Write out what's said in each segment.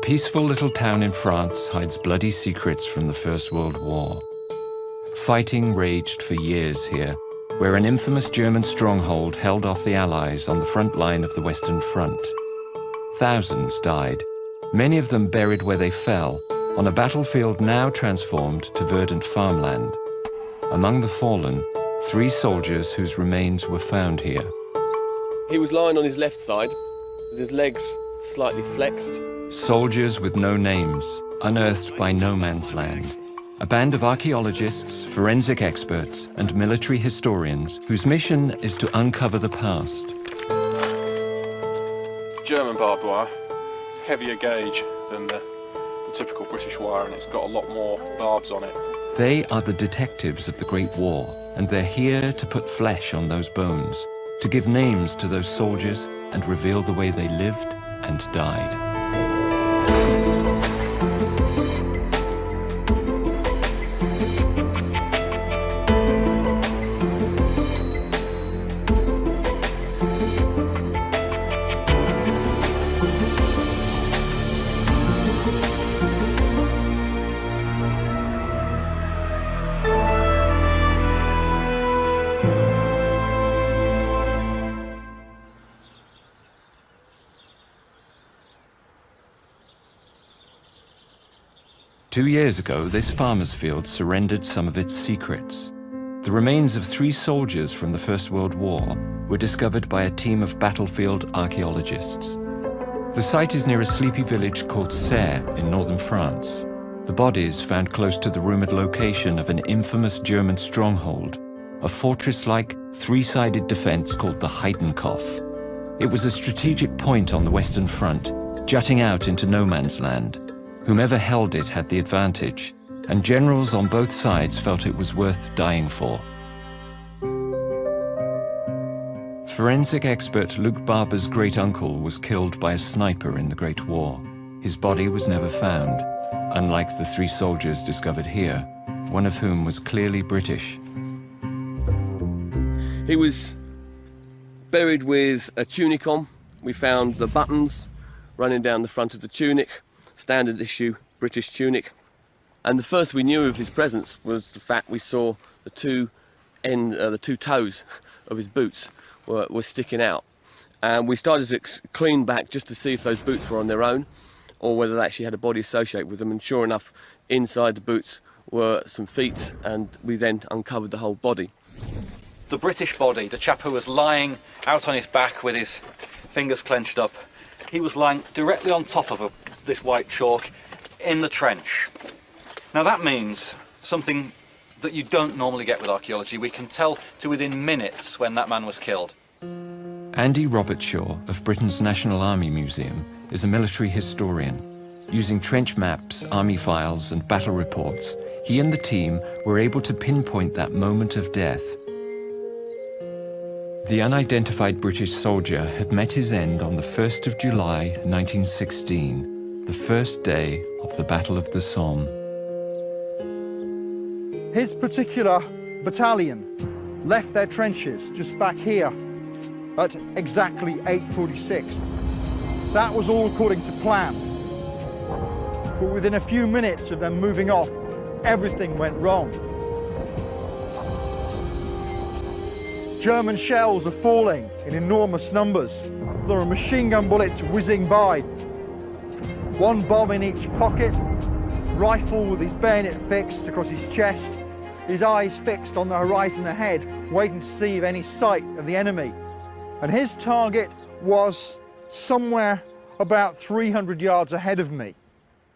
peaceful little town in France hides bloody secrets from the First World War. Fighting raged for years here, where an infamous German stronghold held off the Allies on the front line of the Western Front. Thousands died, many of them buried where they fell, on a battlefield now transformed to verdant farmland. Among the fallen, 3 soldiers whose remains were found here. He was lying on his left side, with his legs slightly flexed. Soldiers with no names, unearthed by no man's land. A band of archaeologists, forensic experts, and military historians whose mission is to uncover the past. German barbed wire. It's heavier gauge than the typical British wire, and it's got a lot more barbs on it. They are the detectives of the Great War, and they're here to put flesh on those bones, to give names to those soldiers and reveal the way they lived and died. Two years ago, this farmer's field surrendered some of its secrets. The remains of 3 soldiers from the First World War were discovered by a team of battlefield archaeologists. The site is near a sleepy village called Serre in northern France. The bodies found close to the rumored location of an infamous German stronghold, a fortress-like, 3-sided defense called the Heidenkopf. It was a strategic point on the Western Front, jutting out into no man's land. Whomever held it had the advantage, and generals on both sides felt it was worth dying for. Forensic expert Luc Barber's great-uncle was killed by a sniper in the Great War. His body was never found, unlike the 3 soldiers discovered here, one of whom was clearly British. He was buried with a tunic on. We found the buttons running down the front of the tunic, standard issue British tunic. And the first we knew of his presence was the fact we saw the two toes of his boots were sticking out. And we started to clean back just to see if those boots were on their own or whether they actually had a body associated with them. And sure enough, inside the boots were some feet, and we then uncovered the whole body. The British body, the chap who was lying out on his back with his fingers clenched up, he was lying directly on top of this white chalk in the trench. Now that means something that you don't normally get with archaeology. We can tell to within minutes when that man was killed. Andy Robertshaw of Britain's National Army Museum is a military historian. Using trench maps, army files, and battle reports, he and the team were able to pinpoint that moment of death. The unidentified British soldier had met his end on the 1st of July 1916, the first day of the Battle of the Somme. His particular battalion left their trenches just back here at exactly 8:46. That was all according to plan. But within a few minutes of them moving off, everything went wrong. German shells are falling in enormous numbers. There are machine gun bullets whizzing by. One bomb in each pocket, rifle with his bayonet fixed across his chest, his eyes fixed on the horizon ahead, waiting to see if any sight of the enemy. And his target was somewhere about 300 yards ahead of me.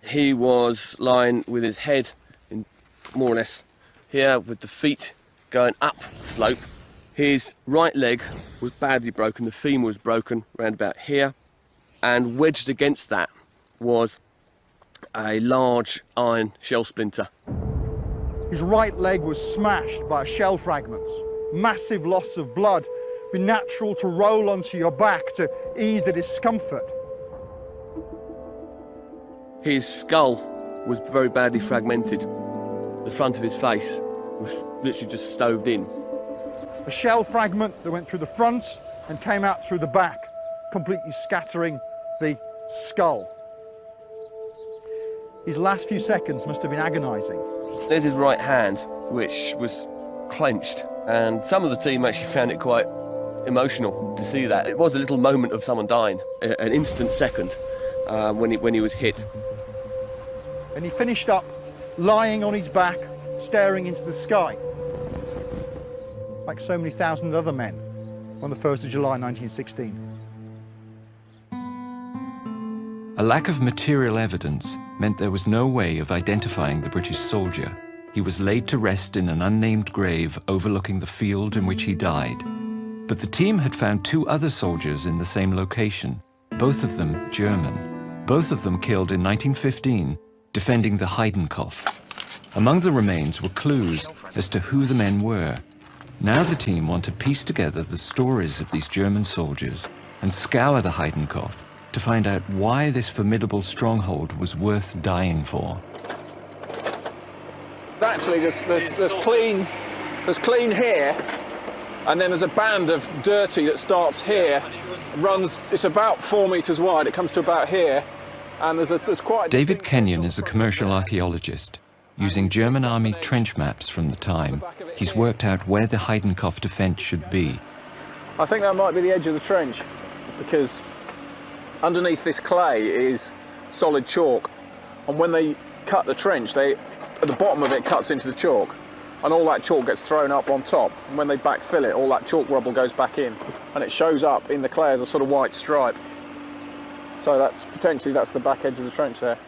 He was lying with his head in more or less here, with the feet going up slope. His right leg was badly broken, the femur was broken around about here, and wedged against that was a large iron shell splinter. His right leg was smashed by shell fragments. Massive loss of blood. It'd be natural to roll onto your back to ease the discomfort. His skull was very badly fragmented. The front of his face was literally just stoved in. A shell fragment that went through the front and came out through the back, completely scattering the skull. His last few seconds must have been agonising. There's his right hand, which was clenched, and some of the team actually found it quite emotional to see that. It was a little moment of someone dying, an instant second, when he was hit. And he finished up lying on his back, staring into the sky, like so many thousand other men on the 1st of July 1916. A lack of material evidence meant there was no way of identifying the British soldier. He was laid to rest in an unnamed grave overlooking the field in which he died. But the team had found 2 other soldiers in the same location, both of them German. Both of them killed in 1915, defending the Heidenkopf. Among the remains were clues as to who the men were. Now the team want to piece together the stories of these German soldiers and scour the Heidenkopf to find out why this formidable stronghold was worth dying for. Actually, there's clean here, and then there's a band of dirty that starts here, runs. It's about 4 meters wide. It comes to about here, and there's quite. David Kenyon is a commercial archaeologist. Using German army trench maps from the time, he's worked out where the Heidenkopf defense should be. I think that might be the edge of the trench, because underneath this clay is solid chalk, and when they cut the trench, at the bottom of it cuts into the chalk, and all that chalk gets thrown up on top, and when they backfill it, all that chalk rubble goes back in, and it shows up in the clay as a sort of white stripe. So that's the back edge of the trench there.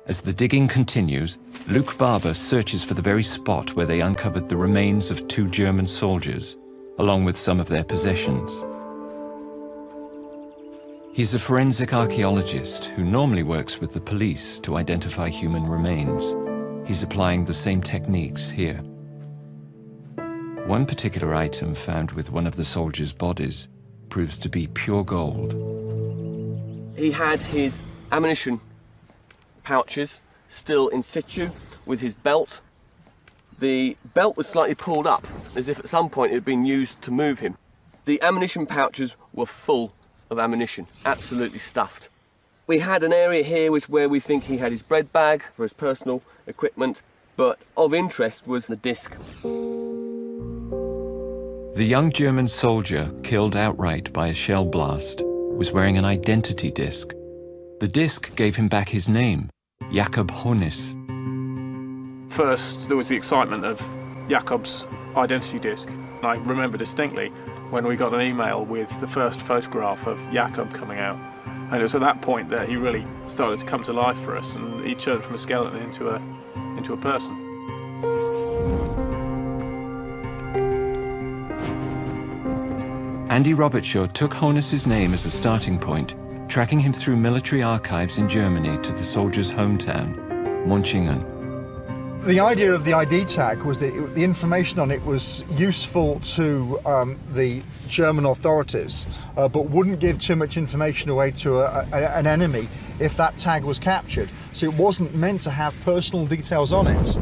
As the digging continues, Luke Barber searches for the very spot where they uncovered the remains of 2 German soldiers, along with some of their possessions. He's a forensic archaeologist who normally works with the police to identify human remains. He's applying the same techniques here. One particular item found with one of the soldiers' bodies proves to be pure gold. He had his ammunition pouches still in situ with his belt. The belt was slightly pulled up, as if at some point it had been used to move him. The ammunition pouches were full of ammunition, absolutely stuffed. We had an area here where we think he had his bread bag for his personal equipment, but of interest was the disc. The young German soldier killed outright by a shell blast was wearing an identity disc. The disc gave him back his name, Jakob Honis. First, there was the excitement of Jakob's identity disc. And I remember distinctly when we got an email with the first photograph of Jakob coming out. And it was at that point that he really started to come to life for us, and he turned from a skeleton into a person. Andy Robertshaw took Honis's name as a starting point, tracking him through military archives in Germany to the soldier's hometown, Munchingen. The idea of the ID tag was that the information on it was useful to the German authorities, but wouldn't give too much information away to an enemy if that tag was captured. So it wasn't meant to have personal details on it.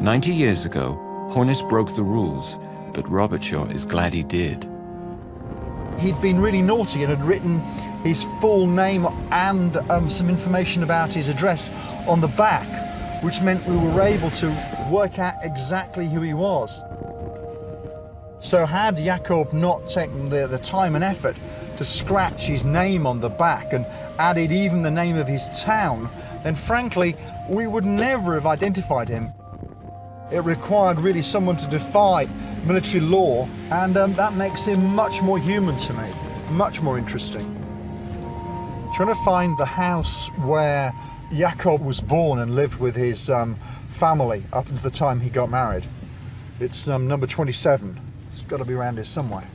90 years ago, Honis broke the rules, but Robertshaw is glad he did. He'd been really naughty and had written his full name and some information about his address on the back, which meant we were able to work out exactly who he was. So had Jakob not taken the time and effort to scratch his name on the back and added even the name of his town, then frankly, we would never have identified him. It required really someone to defy military law, and that makes him much more human to me, much more interesting. Trying to find the house where Jakob was born and lived with his family up until the time he got married. It's number 27. It's got to be around here somewhere.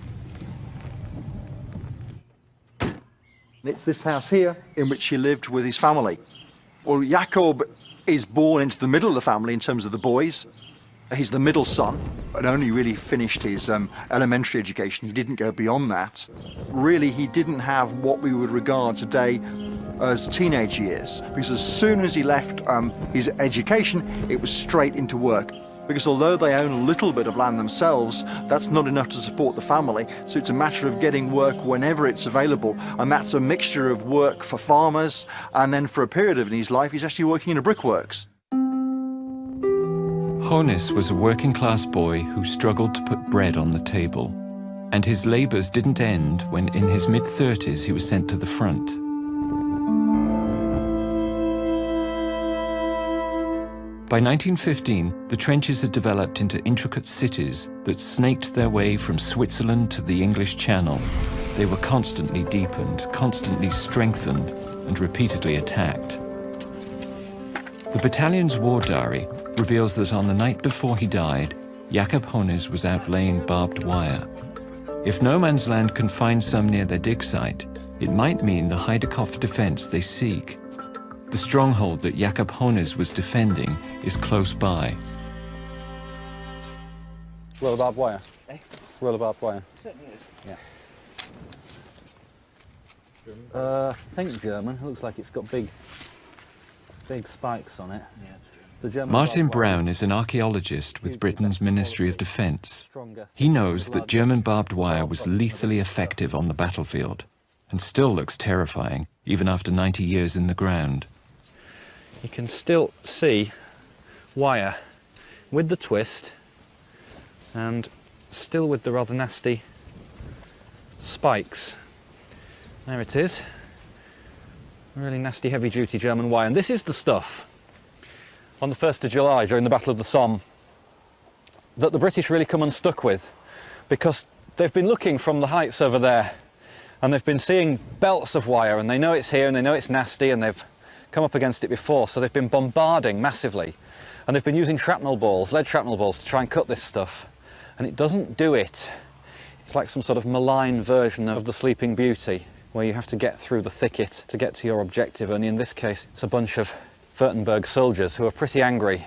It's this house here in which he lived with his family. Well, Jakob is born into the middle of the family in terms of the boys. He's the middle son and only really finished his elementary education. He didn't go beyond that. Really, he didn't have what we would regard today as teenage years, because as soon as he left his education, it was straight into work. because although they own a little bit of land themselves, that's not enough to support the family, so it's a matter of getting work whenever it's available, and that's a mixture of work for farmers, and then for a period of his life he's actually working in a brickworks. Jonas was a working-class boy who struggled to put bread on the table, and his labours didn't end when in his mid-30s he was sent to the front. By 1915, the trenches had developed into intricate cities that snaked their way from Switzerland to the English Channel. They were constantly deepened, constantly strengthened, and repeatedly attacked. The battalion's war diary reveals that on the night before he died, Jakob Jonas was out laying barbed wire. If no man's land can find some near their dig site, it might mean the Heidekopp defense they seek. The stronghold that Jakob Jonas was defending is close by. Roll of barbed wire. Roll of barbed wire. Certainly is. Yeah. I think German. It looks like it's got big spikes on it. Yeah, it's true. The German Martin barbed wire Brown is an archaeologist with Britain's Ministry of Defence. He knows that German barbed wire was lethally effective on the battlefield and still looks terrifying, even after 90 years in the ground. You can still see wire with the twist and still with the rather nasty spikes. There it is. Really nasty heavy-duty German wire. And this is the stuff on the 1st of July during the Battle of the Somme that the British really come unstuck with, because they've been looking from the heights over there and they've been seeing belts of wire, and they know it's here and they know it's nasty, and they've come up against it before, so they've been bombarding massively, and they've been using shrapnel balls, lead shrapnel balls, to try and cut this stuff, and it doesn't do it. It's like some sort of malign version of the Sleeping Beauty, where you have to get through the thicket to get to your objective, and in this case it's a bunch of Württemberg soldiers who are pretty angry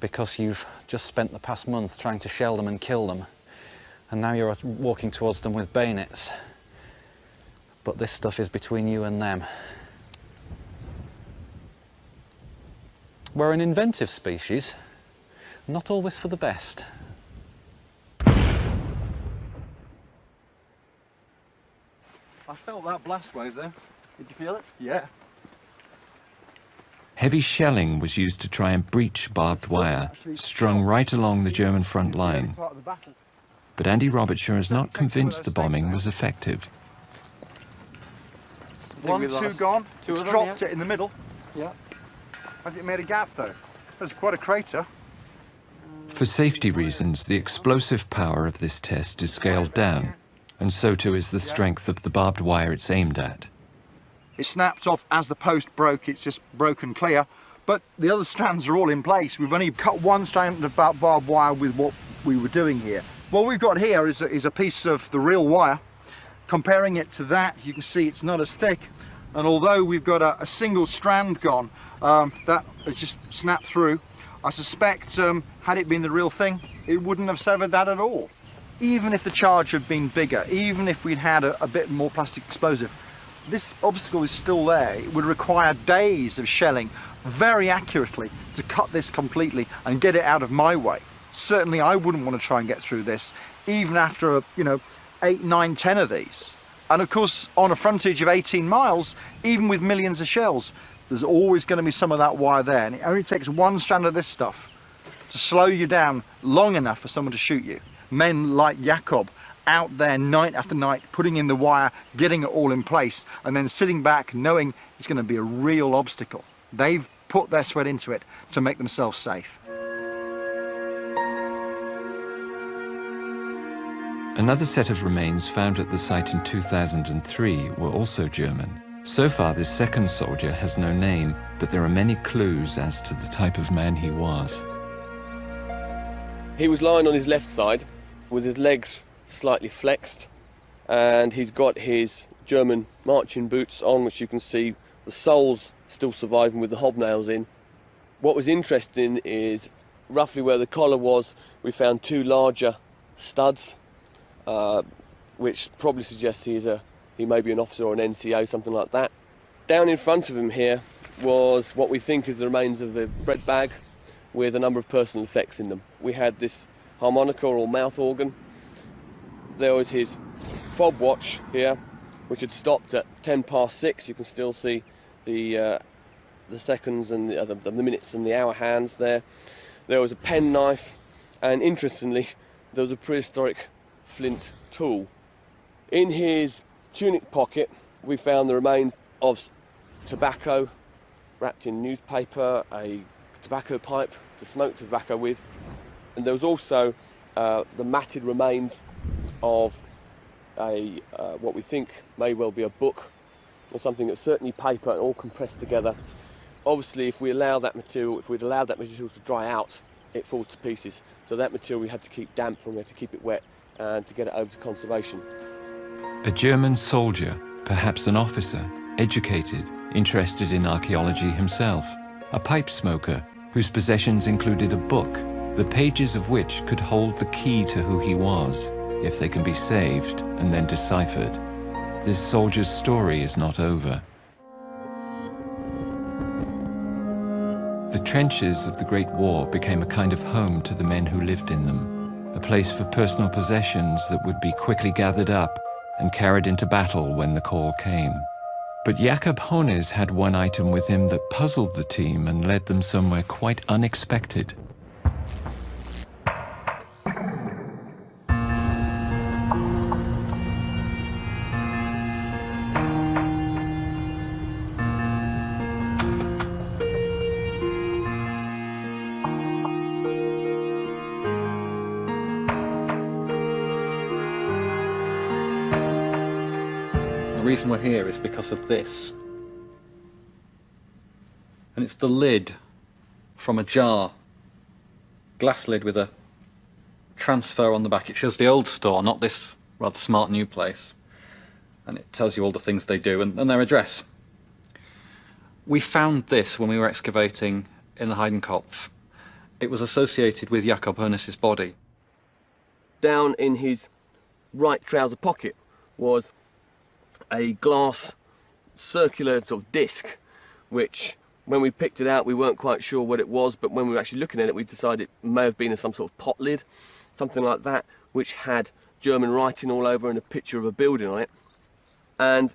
because you've just spent the past month trying to shell them and kill them, and now you're walking towards them with bayonets. But this stuff is between you and them. We're an inventive species, not always for the best. I felt that blast wave there. Did you feel it? Yeah. Heavy shelling was used to try and breach barbed wire, strung right along the German front line. Part of the battle. But Andy Robertshire is not convinced the bombing was effective. One, two gone. Two It's of them, dropped yeah. it in the middle. Yeah. Has it made a gap though? There's quite a crater. For safety reasons, the explosive power of this test is scaled down, and so too is the strength of the barbed wire it's aimed at. It snapped off as the post broke. It's just broken clear. But the other strands are all in place. We've only cut one strand of barbed wire with what we were doing here. What we've got here is a piece of the real wire. Comparing it to that, you can see it's not as thick. And although we've got a single strand gone, that has just snapped through, I suspect had it been the real thing, it wouldn't have severed that at all. Even if the charge had been bigger, even if we'd had a bit more plastic explosive, this obstacle is still there. It would require days of shelling very accurately to cut this completely and get it out of my way. Certainly I wouldn't want to try and get through this, even after 8, 9, 10 of these. And of course, on a frontage of 18 miles, even with millions of shells, there's always going to be some of that wire there. And it only takes one strand of this stuff to slow you down long enough for someone to shoot you. Men like Jakob out there night after night, putting in the wire, getting it all in place, and then sitting back knowing it's going to be a real obstacle. They've put their sweat into it to make themselves safe. Another set of remains found at the site in 2003 were also German. So far, this second soldier has no name, but there are many clues as to the type of man he was. He was lying on his left side with his legs slightly flexed, and he's got his German marching boots on, which you can see the soles still surviving with the hobnails in. What was interesting is roughly where the collar was, we found two larger studs, which probably suggests he may be an officer or an NCO, something like that. Down in front of him here was what we think is the remains of the bread bag, with a number of personal effects in them. We had this harmonica or mouth organ. There was his fob watch here, which had stopped at 6:10. You can still see the seconds and the minutes and the hour hands there. There was a penknife, and interestingly, there was a prehistoric flint tool. In his tunic pocket, we found the remains of tobacco wrapped in newspaper, a tobacco pipe to smoke tobacco with, and there was also the matted remains of what we think may well be a book or something. That's certainly paper and all compressed together. Obviously, if we'd allowed that material to dry out, it falls to pieces. So that material we had to keep damp, and we had to keep it wet and to get it over to conservation. A German soldier, perhaps an officer, educated, interested in archaeology himself, a pipe smoker whose possessions included a book, the pages of which could hold the key to who he was, if they can be saved and then deciphered. This soldier's story is not over. The trenches of the Great War became a kind of home to the men who lived in them, a place for personal possessions that would be quickly gathered up and carried into battle when the call came. But Jakob Hones had one item with him that puzzled the team and led them somewhere quite unexpected. The reason we're here is because of this. And it's the lid from a jar. Glass lid with a transfer on the back. It shows the old store, not this rather smart new place. And it tells you all the things they do and their address. We found this when we were excavating in the Heidenkopf. It was associated with Jakob Hones's body. Down in his right trouser pocket was a glass circular sort of disc, which when we picked it out we weren't quite sure what it was, but when we were actually looking at it we decided it may have been some sort of pot lid, something like that, which had German writing all over and a picture of a building on it. And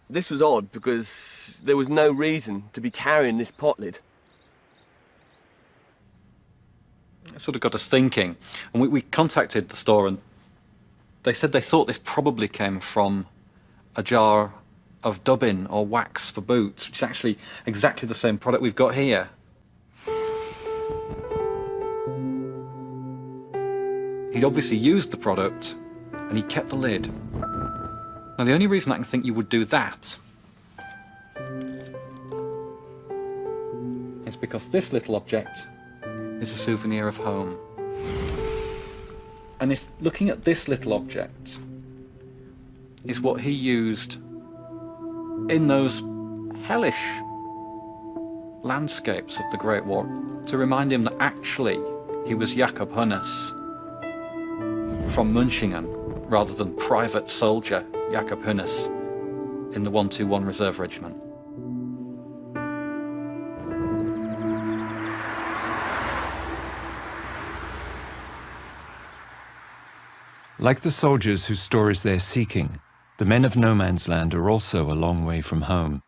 this was odd because there was no reason to be carrying this pot lid. It sort of got us thinking, and we contacted the store and they said they thought this probably came from a jar of dubbin or wax for boots, which is actually exactly the same product we've got here. He'd obviously used the product and he kept the lid. Now the only reason I can think you would do that is because this little object is a souvenir of home. And it's looking at this little object is what he used in those hellish landscapes of the Great War to remind him that actually he was Jakob Hones from Münchingen rather than private soldier Jakob Hones in the 121 Reserve Regiment. Like the soldiers whose stories they're seeking, the men of No Man's Land are also a long way from home.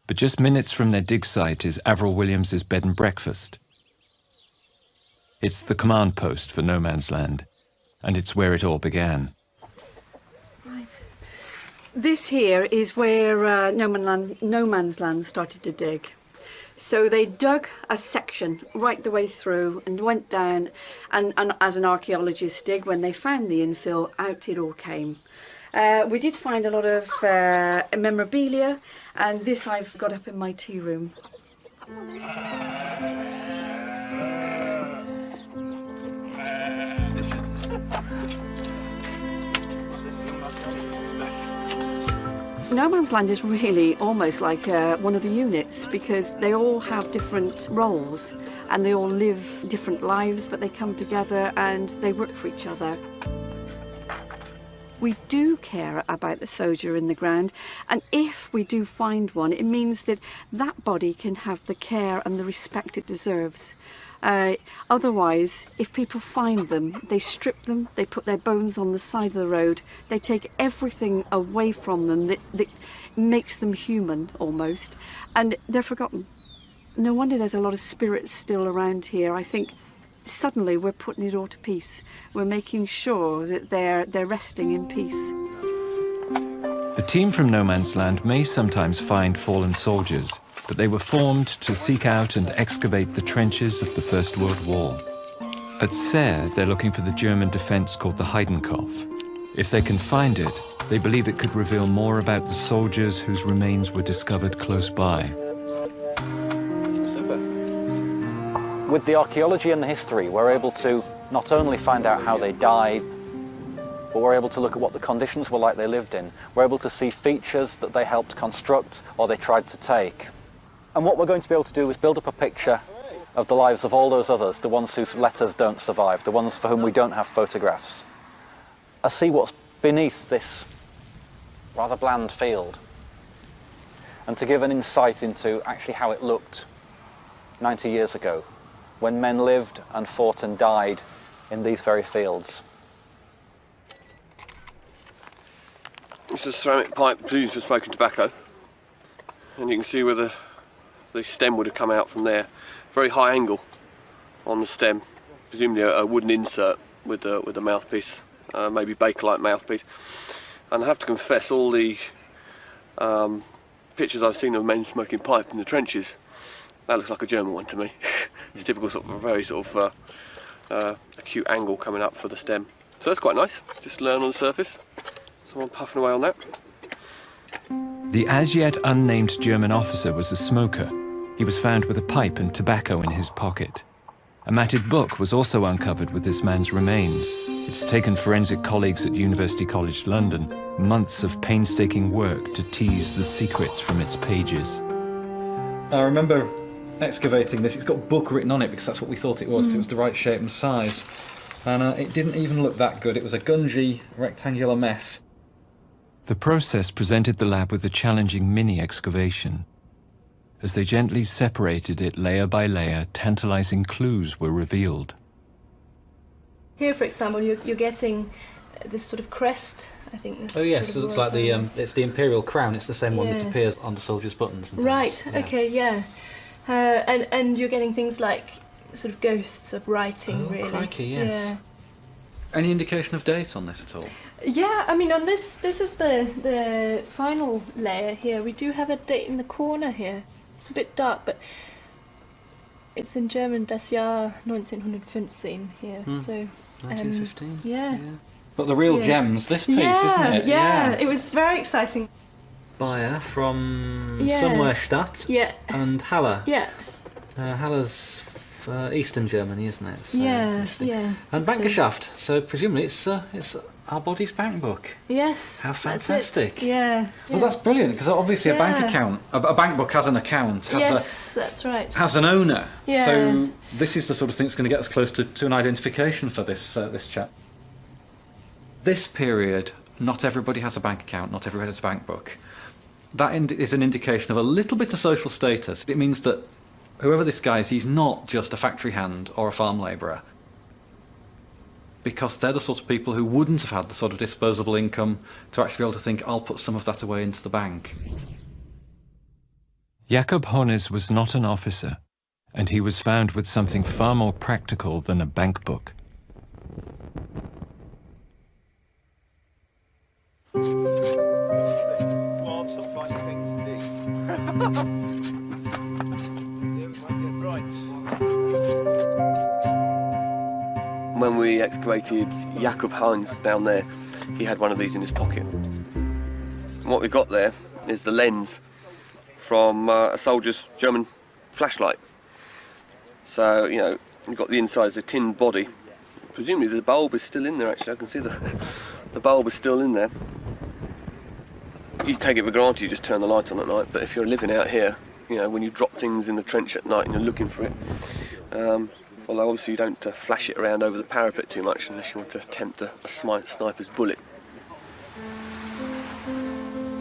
But just minutes from their dig site is Avril Williams's bed and breakfast. It's the command post for No Man's Land, and it's where it all began. Right. This here is where No Man's Land started to dig. So they dug a section right the way through and went down, and as an archaeologist dig, when they found the infill, out it all came. We did find a lot of memorabilia, and this I've got up in my tea room. No Man's Land is really almost like one of the units, because they all have different roles and they all live different lives, but they come together and they work for each other. we do care about the soldier in the ground, and if we do find one, it means that that body can have the care and the respect it deserves. Otherwise, if people find them, they strip them, they put their bones on the side of the road, they take everything away from them that makes them human, almost, and they're forgotten. No wonder there's a lot of spirits still around here. I think suddenly we're putting it all to peace. We're making sure that they're resting in peace. The team from No Man's Land may sometimes find fallen soldiers, but they were formed to seek out and excavate the trenches of the First World War. At Serre, they're looking for the German defence called the Heidenkopf. If they can find it, they believe it could reveal more about the soldiers whose remains were discovered close by. Super. With the archaeology and the history, we're able to not only find out how they died, but we're able to look at what the conditions were like they lived in. We're able to see features that they helped construct or they tried to take. And what we're going to be able to do is build up a picture of the lives of all those others, the ones whose letters don't survive, the ones for whom we don't have photographs. I see what's beneath this rather bland field, and to give an insight into actually how it looked 90 years ago, when men lived and fought and died in these very fields. This is a ceramic pipe used for smoking tobacco, and you can see where the stem would have come out from there. Very high angle on the stem, presumably a wooden insert with a mouthpiece, maybe baker-like mouthpiece. And I have to confess, all the pictures I've seen of men smoking pipe in the trenches, that looks like a German one to me. It's typical sort of a very sort of acute angle coming up for the stem. So that's quite nice, just learn on the surface. Someone puffing away on that. The as yet unnamed German officer was a smoker. He was found with a pipe and tobacco in his pocket. A matted book was also uncovered with this man's remains. It's taken forensic colleagues at University College London months of painstaking work to tease the secrets from its pages. I remember excavating this. It's got book written on it because that's what we thought it was, because it was the right shape and size. And it didn't even look that good. It was a gungy, rectangular mess. The process presented the lab with a challenging mini-excavation. As they gently separated it layer by layer, tantalizing clues were revealed. Here, for example, you're getting this sort of crest, I think. This Oh yes, sort it of looks like it's the imperial crown. It's the same one that Yeah. appears on the soldiers' buttons. And Right. things. Yeah. Okay. Yeah. And you're getting things like sort of ghosts of writing. Oh, really. crikey, yes. Yeah. Any indication of date on this at all? Yeah, I mean, on this is the final layer here. We do have a date in the corner here. It's a bit dark, but it's in German, das Jahr 1915 here. So, 1915. yeah. But the real Yeah. gems, this piece, yeah, isn't it? Yeah, it was very exciting. Bayer from Yeah. somewhere Stadt Yeah, and Halle. yeah, Halle's Eastern Germany, isn't it? So yeah, it's interesting. yeah. And So- Bankenschaft, so presumably it's our body's bank book. Yes. How that's it. fantastic. Yeah. Well, yeah. that's brilliant, because obviously a bank Yeah. account, a bank book has an account, Yes, that's right. has an owner. Yeah. So this is the sort of thing that's going to get us close to an identification for this chap. This period, not everybody has a bank account, not everybody has a bank book. That is an indication of a little bit of social status. It means that whoever this guy is, he's not just a factory hand or a farm labourer. Because they're the sort of people who wouldn't have had the sort of disposable income to actually be able to think, I'll put some of that away into the bank. Jakob Honnes was not an officer, and he was found with something far more practical than a bank book. Well, stop finding things to dig. Right. When we excavated Jakob Heinz down there, he had one of these in his pocket. And what we've got there is the lens from a soldier's German flashlight. So, you know, you've got the inside as a tin body. Presumably the bulb is still in there, actually. I can see the bulb is still in there. You take it for granted, you just turn the light on at night, but if you're living out here, you know, when you drop things in the trench at night and you're looking for it, although obviously you don't flash it around over the parapet too much unless you want to tempt a sniper's bullet.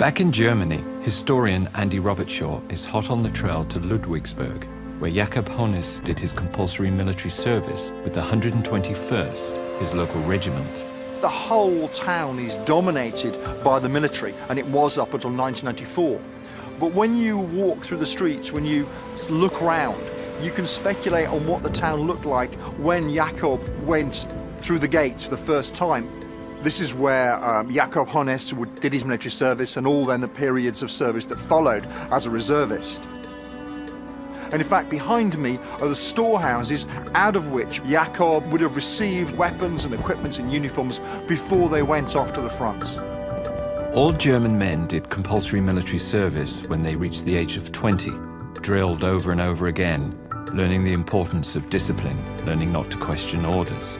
Back in Germany, historian Andy Robertshaw is hot on the trail to Ludwigsburg, where Jakob Honnes did his compulsory military service with the 121st, his local regiment. The whole town is dominated by the military, and it was up until 1994. But when you walk through the streets, when you look around, you can speculate on what the town looked like when Jakob went through the gates for the first time. This is where Jakob Honnes did his military service and all then the periods of service that followed as a reservist. And in fact, behind me are the storehouses out of which Jakob would have received weapons and equipment and uniforms before they went off to the front. All German men did compulsory military service when they reached the age of 20, drilled over and over again, learning the importance of discipline, learning not to question orders.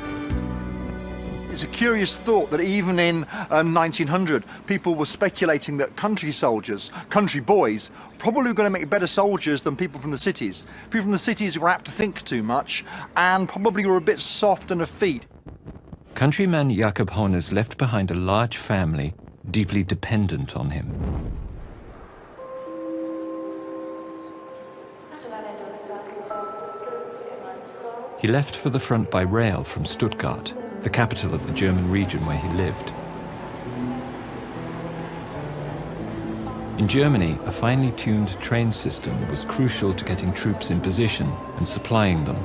It's a curious thought that even in 1900, people were speculating that country soldiers, country boys, probably were going to make better soldiers than people from the cities. People from the cities were apt to think too much and probably were a bit soft on their feet. Countryman Jakob Honnes left behind a large family deeply dependent on him. He left for the front by rail from Stuttgart, the capital of the German region where he lived. In Germany, a finely tuned train system was crucial to getting troops in position and supplying them.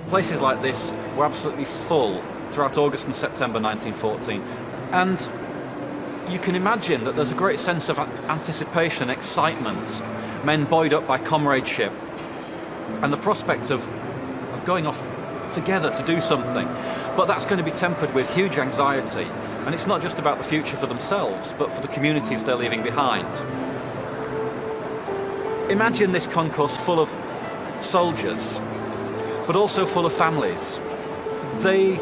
Places like this were absolutely full throughout August and September 1914. And you can imagine that there's a great sense of anticipation, excitement, men buoyed up by comradeship, and the prospect of going off together to do something. But that's going to be tempered with huge anxiety, and it's not just about the future for themselves, but for the communities they're leaving behind. Imagine this concourse full of soldiers, but also full of families. They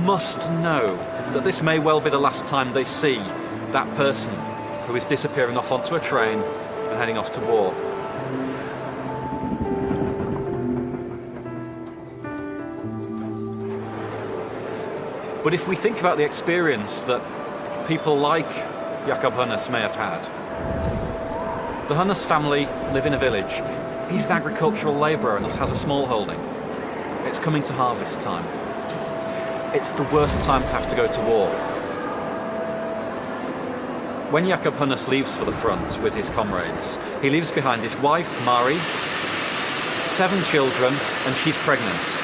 must know that this may well be the last time they see that person who is disappearing off onto a train and heading off to war. But if we think about the experience that people like Jakob Honnes may have had, the Honnes family live in a village. He's an agricultural labourer and has a small holding. It's coming to harvest time. It's the worst time to have to go to war. When Jakob Honnes leaves for the front with his comrades, he leaves behind his wife, Mari, 7 children, and she's pregnant.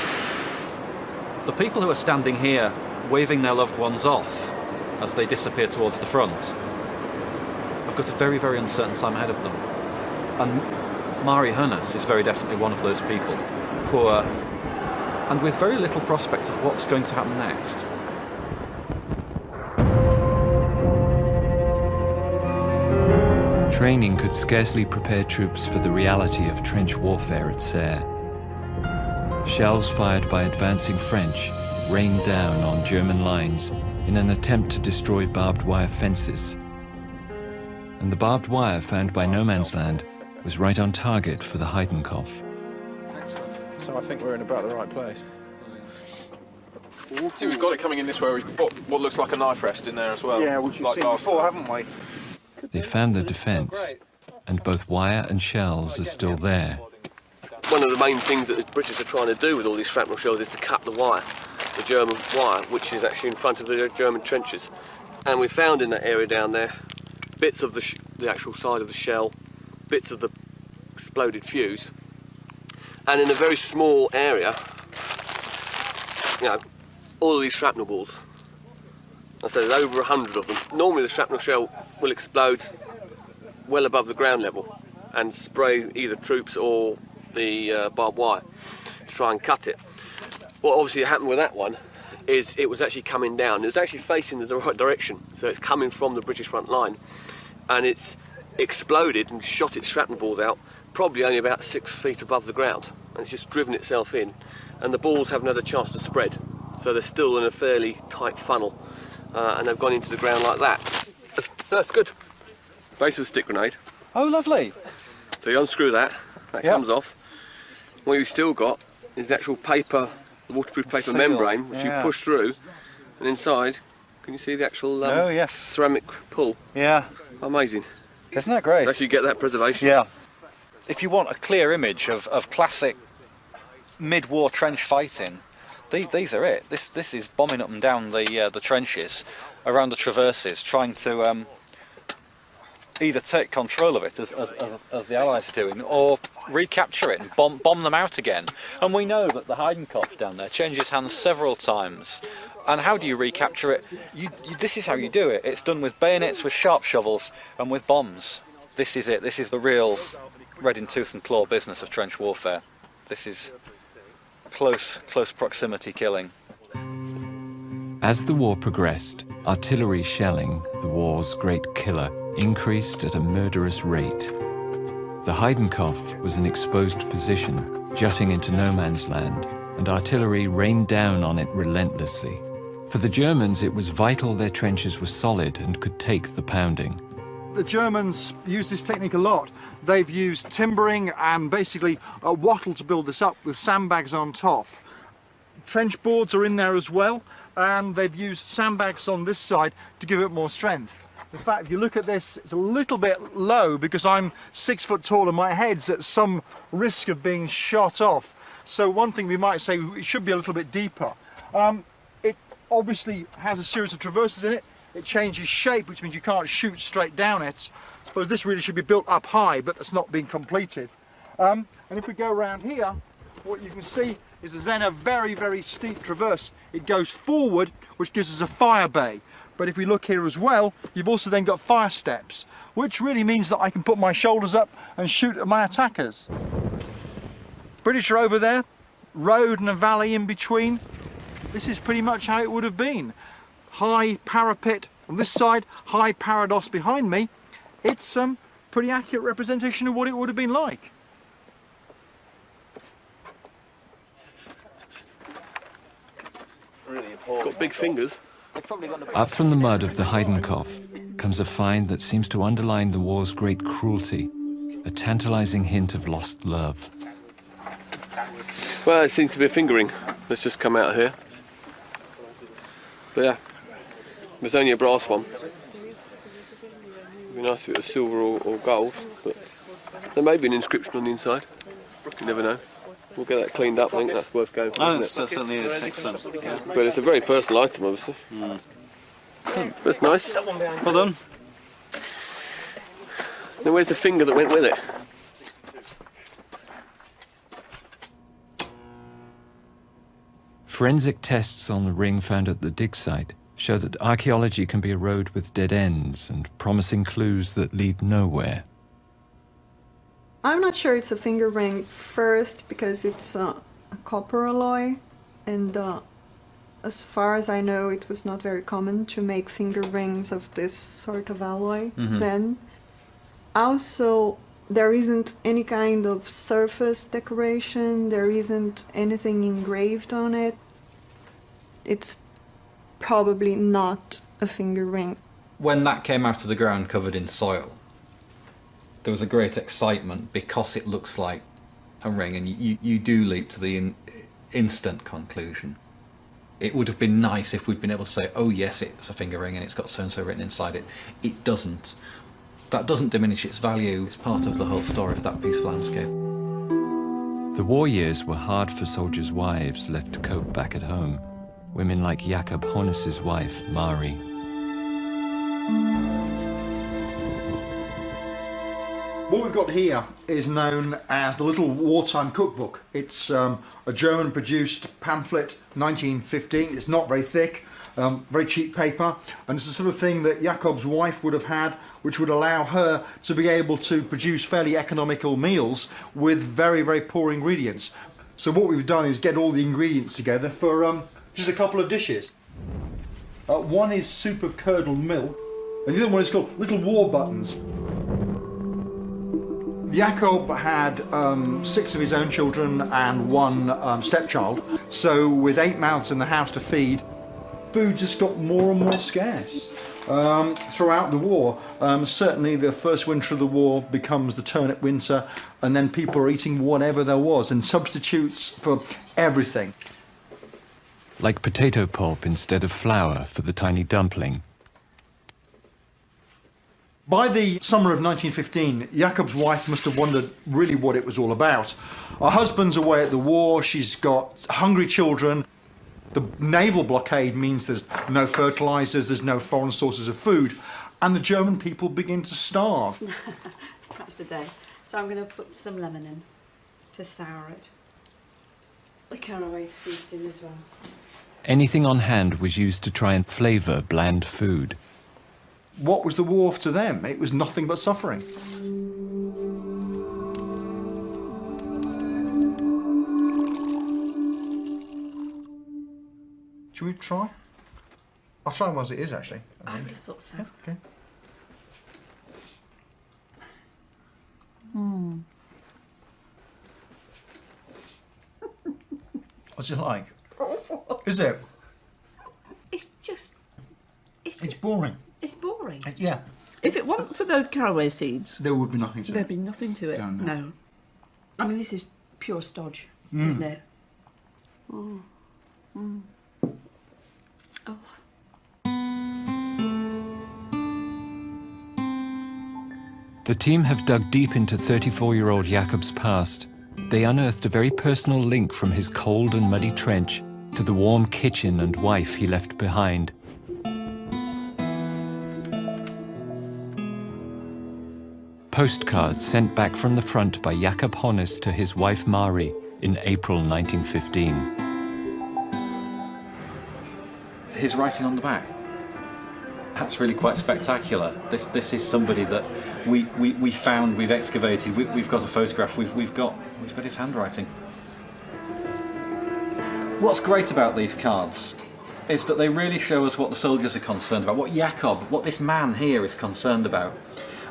The people who are standing here waving their loved ones off as they disappear towards the front have got a very, very uncertain time ahead of them. And Mari Honnes is very definitely one of those people, poor and with very little prospect of what's going to happen next. Training could scarcely prepare troops for the reality of trench warfare at Serre. Shells fired by advancing French rained down on German lines in an attempt to destroy barbed wire fences. And the barbed wire found by no man's land was right on target for the Heidenkopf. So I think we're in about the right place. See, we've got it coming in this way. We've got what looks like a knife rest in there as well. Yeah, which we've seen before, haven't we? They found the defence, and both wire and shells are still there. One of the main things that the British are trying to do with all these shrapnel shells is to cut the wire, the German wire, which is actually in front of the German trenches. And we found in that area down there bits of the actual side of the shell, bits of the exploded fuse, and in a very small area, you know, all of these shrapnel balls. I said there's over 100 of them. Normally the shrapnel shell will explode well above the ground level and spray either troops or the barbed wire to try and cut it. What obviously happened with that one is it was actually coming down. It was actually facing the right direction, so it's coming from the British front line, and it's exploded and shot its shrapnel balls out probably only about 6 feet above the ground, and it's just driven itself in, and the balls haven't had a chance to spread, so they're still in a fairly tight funnel, and they've gone into the ground like that. That's good. Base of a stick grenade. Oh, lovely. So you unscrew that, that Yep. comes off. What you've still got is the actual paper, the waterproof paper Seal, membrane, which yeah. you push through, and inside Can you see the actual Oh, yes. ceramic pull? Yeah. Amazing. Isn't that great? To actually get that preservation. Yeah. If you want a clear image of classic mid-war trench fighting, these are it. This is bombing up and down the trenches around the traverses, trying to either take control of it as the Allies are doing, or recapture it and bomb them out again. And we know that the Heidenkopf down there changes hands several times. And how do you recapture it? This is how you do it. It's done with bayonets, with sharp shovels, and with bombs. This is it. This is the real red in tooth and claw business of trench warfare. This is close proximity killing. As the war progressed, artillery shelling, the war's great killer, increased at a murderous rate. The Heidenkopf was an exposed position, jutting into no man's land, and artillery rained down on it relentlessly. For the Germans, it was vital their trenches were solid and could take the pounding. The Germans use this technique a lot. They've used timbering and basically a wattle to build this up with sandbags on top. Trench boards are in there as well, and they've used sandbags on this side to give it more strength. In fact, if you look at this, it's a little bit low because I'm 6 foot tall and my head's at some risk of being shot off. So one thing we might say, it should be a little bit deeper. It obviously has a series of traverses in it. It changes shape, which means you can't shoot straight down it. I suppose this really should be built up high, but that's not been completed. And if we go around here, what you can see is there's then a very, very steep traverse. It goes forward, which gives us a fire bay. But if we look here as well, you've also then got fire steps, which really means that I can put my shoulders up and shoot at my attackers. British are over there, road and a valley in between. This is pretty much how it would have been. High parapet on this side, high parados behind me. It's a pretty accurate representation of what it would have been like. It's got big fingers. Up from the mud of the Heidenkopf comes a find that seems to underline the war's great cruelty, a tantalizing hint of lost love. Well, it seems to be a fingering that's just come out here. But yeah, there's only a brass one. It'd be nice if it was silver or gold, but there may be an inscription on the inside. You never know. We'll get that cleaned up. I think that's worth going for. Oh, that certainly is excellent. Yeah. But it's a very personal item, obviously. But it's nice. Well done. Now, where's the finger that went with it? Forensic tests on the ring found at the dig site show that archaeology can be a road with dead ends and promising clues that lead nowhere. I'm not sure it's a finger ring first because it's a copper alloy, and as far as I know it was not very common to make finger rings of this sort of alloy then. Also, there isn't any kind of surface decoration, there isn't anything engraved on it. It's probably not a finger ring. When that came out of the ground covered in soil, there was a great excitement because it looks like a ring, and you do leap to the instant conclusion. It would have been nice if we'd been able to say, oh yes, it's a finger ring and it's got so-and-so written inside it. It doesn't. That doesn't diminish its value. It's part of the whole story of that piece of landscape. The war years were hard for soldiers' wives left to cope back at home. Women like Jakob Honus's wife, Mari. What we've got here is known as the Little Wartime Cookbook. It's a German-produced pamphlet, 1915. It's not very thick, very cheap paper, and it's the sort of thing that Jakob's wife would have had, which would allow her to be able to produce fairly economical meals with very, very poor ingredients. So what we've done is get all the ingredients together for just a couple of dishes. One is soup of curdled milk, and the other one is called Little War Buttons. Jakob had 6 of his own children and 1 stepchild, so with 8 mouths in the house to feed, food just got more and more scarce throughout the war. Certainly the first winter of the war becomes the turnip winter, and then people are eating whatever there was and substitutes for everything. like potato pulp instead of flour for the tiny dumpling. By the summer of 1915, Jakob's wife must have wondered really what it was all about. Her husband's away at the war, she's got hungry children. The naval blockade means there's no fertilizers, there's no foreign sources of food, and the German people begin to starve. That's the day. So I'm going to put some lemon in to sour it. The caraway seeds in as well. Anything on hand was used to try and flavour bland food. What was the war to them? It was nothing but suffering. Should we try? I'll try one as it is, actually. I would have thought so. Yeah, okay. What's it like? Is it? It's just... It's boring. It's boring. Yeah. If it wasn't for those caraway seeds, There would be nothing to there'd it. be nothing to it. No, no. No. I mean, this is pure stodge, isn't it? Oh. The team have dug deep into 34-year-old Jakob's past. They unearthed a very personal link from his cold and muddy trench to the warm kitchen and wife he left behind. Postcards sent back from the front by Jakob Honnes to his wife Mari in April 1915. His writing on the back. That's really quite spectacular. This is somebody that we found, we've excavated, we've got a photograph, we've got his handwriting. What's great about these cards is that they really show us what the soldiers are concerned about, what Jakob, what this man here is concerned about.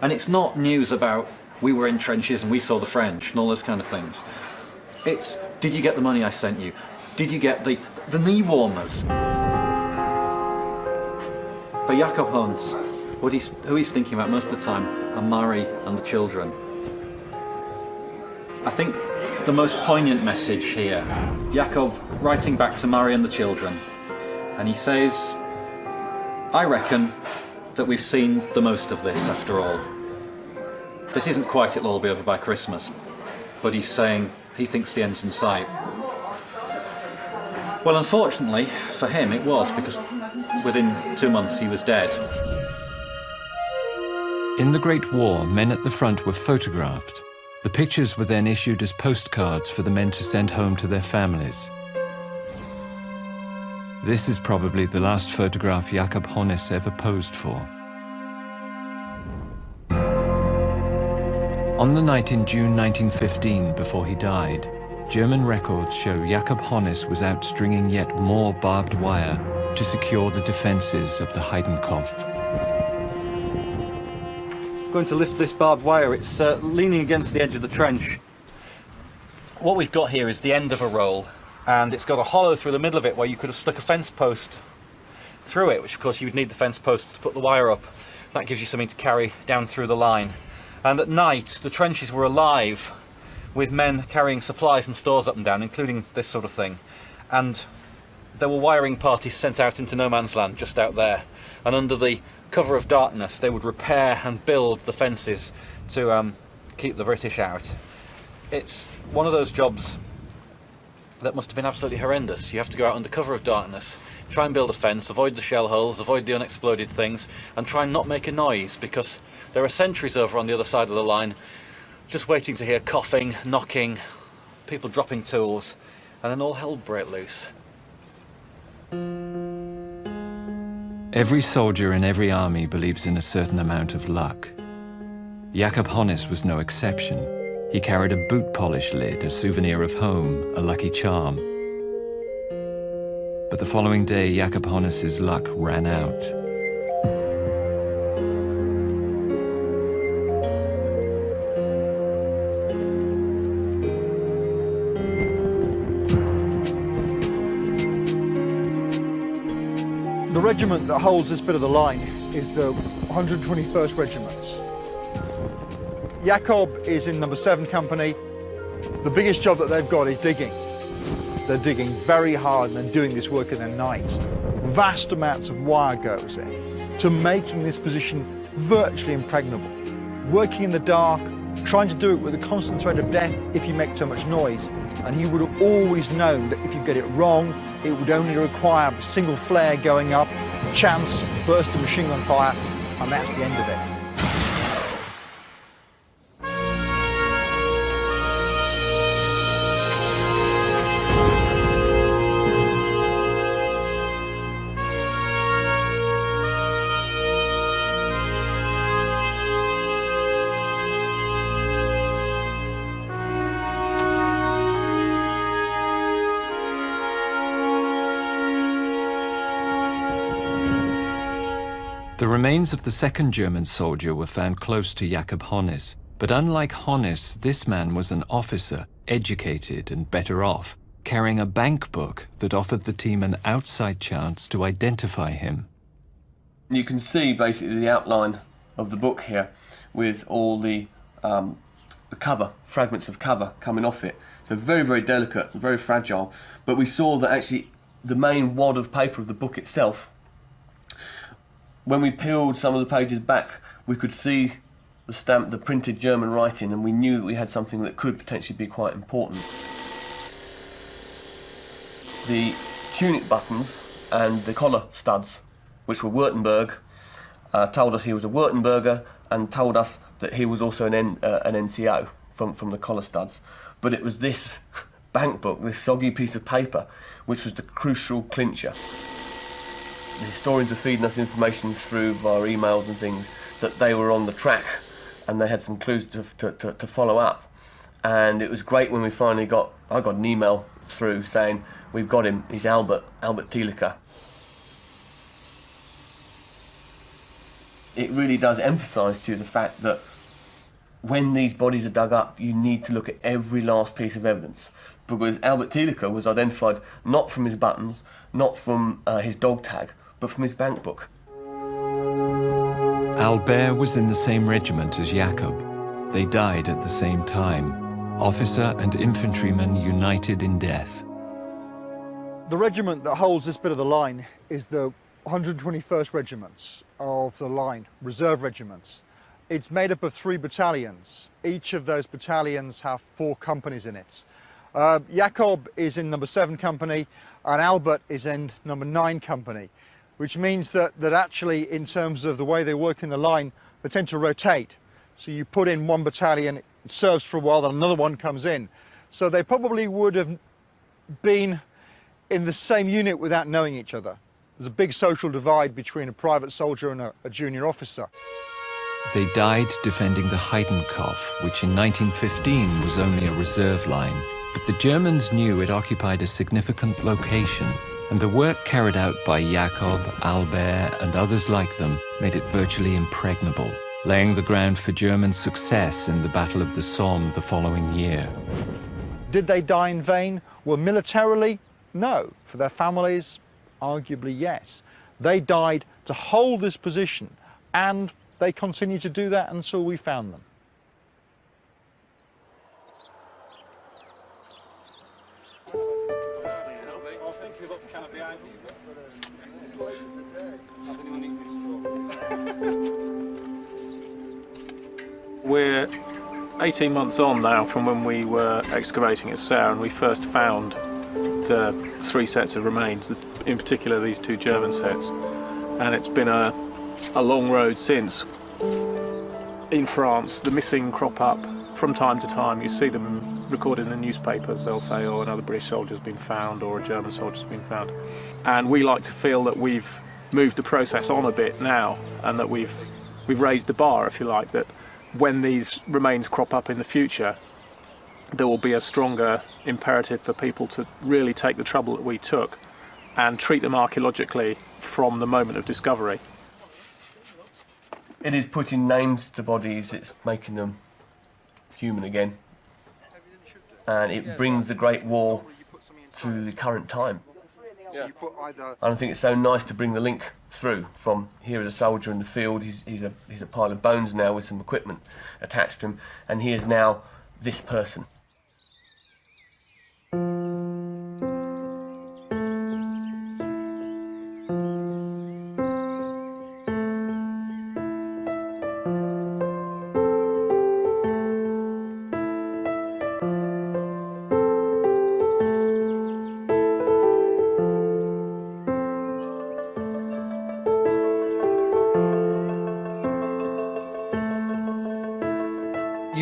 And it's not news about we were in trenches and we saw the French and all those kind of things. It's, did you get the money I sent you? Did you get the knee warmers? For Jakob Honnes, who he's thinking about most of the time are Mari and the children. I think the most poignant message here, Jakob writing back to Mari and the children, and he says, I reckon that we've seen the most of this after all. This isn't quite, it'll all be over by Christmas, but he's saying he thinks the end's in sight. Well, unfortunately for him it was, because within 2 months he was dead. In the Great War, men at the front were photographed. The pictures were then issued as postcards for the men to send home to their families. This is probably the last photograph Jakob Honnes ever posed for. On the night in June 1915, before he died, German records show Jakob Honnes was out stringing yet more barbed wire to secure the defences of the Heidenkopf. I'm going to lift this barbed wire. It's leaning against the edge of the trench. What we've got here is the end of a roll, and it's got a hollow through the middle of it where you could have stuck a fence post through it, which of course you would need the fence post to put the wire up. That gives you something to carry down through the line. And at night the trenches were alive with men carrying supplies and stores up and down, including this sort of thing. And there were wiring parties sent out into no man's land just out there, and under the cover of darkness they would repair and build the fences to keep the British out. It's one of those jobs that must have been absolutely horrendous. You have to go out under cover of darkness, try and build a fence, avoid the shell holes, avoid the unexploded things, and try and not make a noise, because there are sentries over on the other side of the line just waiting to hear coughing, knocking, people dropping tools, and then all hell broke loose. Every soldier in every army believes in a certain amount of luck. Jakob Honnes was no exception. He carried a boot polish lid, a souvenir of home, a lucky charm. But the following day, Jakob Honnes's luck ran out. The regiment that holds this bit of the line is the 121st Regiment. Jakob is in number 7 company. The biggest job that they've got is digging. They're digging very hard and they're doing this work in the night. Vast amounts of wire goes in to making this position virtually impregnable. Working in the dark, trying to do it with a constant threat of death if you make too much noise. And he would have always known that if you get it wrong, it would only require a single flare going up, chance, burst of machine gun fire, and that's the end of it. The remains of the second German soldier were found close to Jakob Honnis, but unlike Honnis, this man was an officer, educated and better off, carrying a bank book that offered the team an outside chance to identify him. You can see basically the outline of the book here with all the cover, fragments of cover coming off it. So very, very delicate, very fragile. But we saw that actually the main wad of paper of the book itself, when we peeled some of the pages back, we could see the stamp, the printed German writing, and we knew that we had something that could potentially be quite important. The tunic buttons and the collar studs, which were Württemberg, told us he was a Württemberger and told us that he was also an NCO from the collar studs. But it was this bank book, this soggy piece of paper, which was the crucial clincher. The historians were feeding us information through via emails and things that they were on the track and they had some clues to follow up. And it was great when we finally I got an email through saying, we've got him, he's Albert Thielecker. It really does emphasise to you the fact that when these bodies are dug up, you need to look at every last piece of evidence, because Albert Thielecker was identified not from his buttons, not from his dog tag, but from his bank book. Albert was in the same regiment as Jakob. They died at the same time, officer and infantryman united in death. The regiment that holds this bit of the line is the 121st Regiment of the line, reserve regiments. It's made up of 3 battalions. Each of those battalions have 4 companies in it. Jakob is in number 7 company and Albert is in number 9 company, which means that actually in terms of the way they work in the line, they tend to rotate. So you put in one battalion, it serves for a while, then another one comes in. So they probably would have been in the same unit without knowing each other. There's a big social divide between a private soldier and a junior officer. They died defending the Heidenkopf, which in 1915 was only a reserve line. But the Germans knew it occupied a significant location, and the work carried out by Jakob, Albert, and others like them made it virtually impregnable, laying the ground for German success in the Battle of the Somme the following year. Did they die in vain? Well, militarily, no. For their families, arguably yes. They died to hold this position, and they continued to do that until we found them. We're 18 months on now from when we were excavating at Serre and we first found the 3 sets of remains, in particular these 2 German sets. And it's been a long road since. In France, the missing crop up from time to time. You see them recorded in the newspapers. They'll say, oh, another British soldier's been found or a German soldier's been found. And we like to feel that we've moved the process on a bit now and that we've raised the bar, if you like, that when these remains crop up in the future, there will be a stronger imperative for people to really take the trouble that we took and treat them archaeologically from the moment of discovery. It is putting names to bodies, it's making them human again. And it brings the Great War to the current time. And I think it's so nice to bring the link through from here as a soldier in the field. He's a pile of bones now with some equipment attached to him, and he is now this person.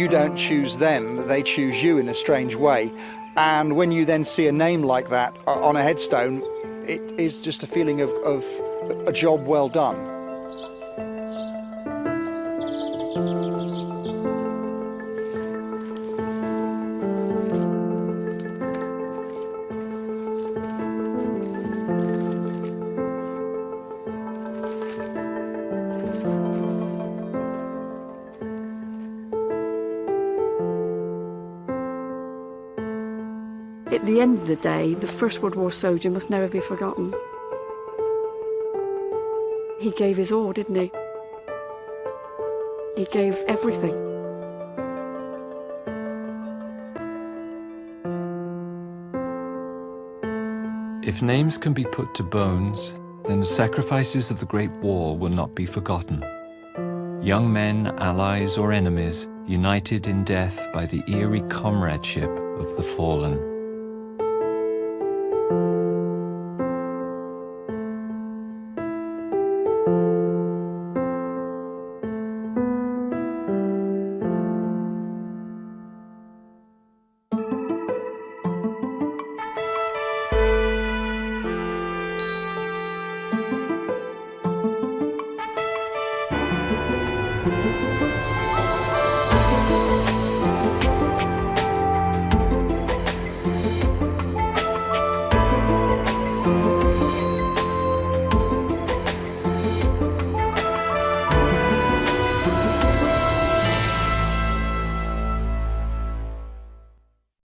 you don't choose them, they choose you in a strange way. And when you then see a name like that on a headstone, it is just a feeling of a job well done. At the end of the day, the First World War soldier must never be forgotten. He gave his all, didn't he? He gave everything. If names can be put to bones, then the sacrifices of the Great War will not be forgotten. Young men, allies or enemies, united in death by the eerie comradeship of the fallen.